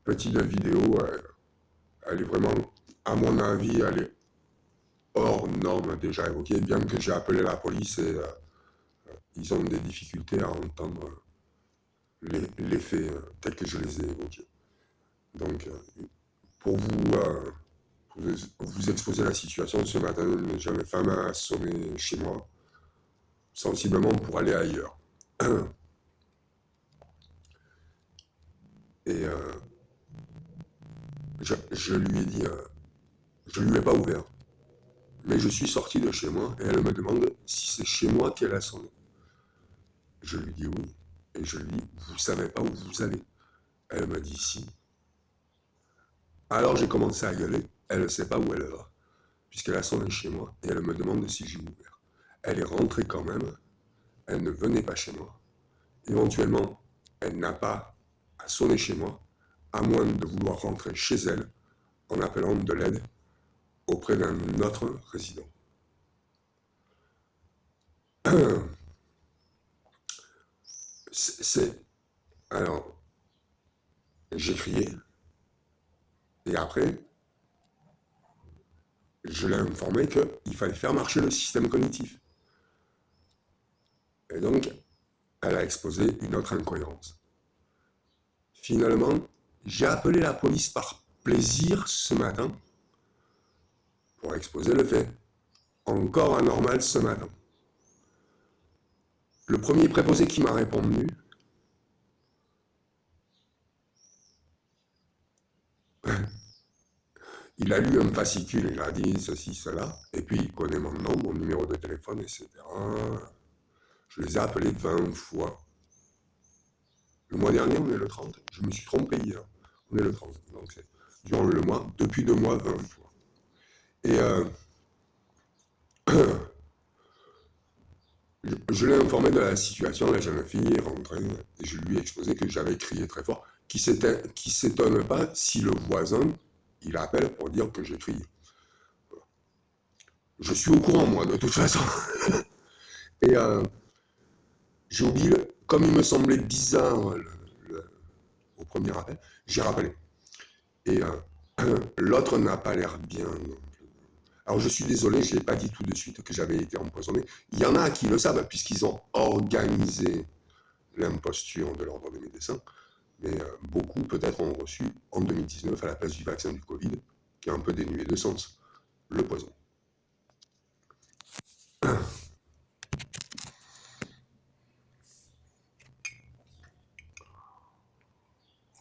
petite vidéo, elle est vraiment, à mon avis, elle est hors norme déjà évoquée, bien que j'ai appelé la police et ils ont des difficultés à entendre les faits tels que je les ai évoqués. Donc, pour vous exposer la situation, ce matin, une jeune femme a sonné chez moi, sensiblement pour aller ailleurs. Et je lui ai dit, je lui ai pas ouvert, mais je suis sorti de chez moi et elle me demande si c'est chez moi qu'elle a sonné. Je lui dis oui, et je lui dis, vous savez pas où vous allez? Elle me dit si. Alors j'ai commencé à gueuler, elle ne sait pas où elle va, puisqu'elle a sonné chez moi et elle me demande si j'ai ouvert. Elle est rentrée quand même, elle ne venait pas chez moi. Éventuellement, elle n'a pas à sonner chez moi, à moins de vouloir rentrer chez elle en appelant de l'aide auprès d'un autre résident. C'est... Alors, j'ai crié, et après, je l'ai informé qu'il fallait faire marcher le système cognitif. Et donc, elle a exposé une autre incohérence. Finalement, j'ai appelé la police par plaisir ce matin pour exposer le fait. Encore anormal ce matin. Le premier préposé qui m'a répondu, il a lu un fascicule, il a dit ceci, cela, et puis il connaît mon nom, mon numéro de téléphone, etc. Je les ai appelés 20 fois. Le mois dernier, on est le 30. Je me suis trompé hier. On est le 30. Donc c'est durant le mois, depuis 2 mois, 20 fois. Et je l'ai informé de la situation, la jeune fille est rentrée, et je lui ai exposé que j'avais crié très fort, qui s'étonne pas si le voisin, il appelle pour dire que j'ai crié. Je suis au courant, moi, de toute façon. Et j'ai oublié, comme il me semblait bizarre au premier appel, j'ai rappelé. Et l'autre n'a pas l'air bien. Alors je suis désolé, je n'ai pas dit tout de suite que j'avais été empoisonné. Il y en a qui le savent, puisqu'ils ont organisé l'imposture de l'ordre des médecins, mais beaucoup peut-être ont reçu en 2019, à la place du vaccin du Covid, qui est un peu dénué de sens, le poison.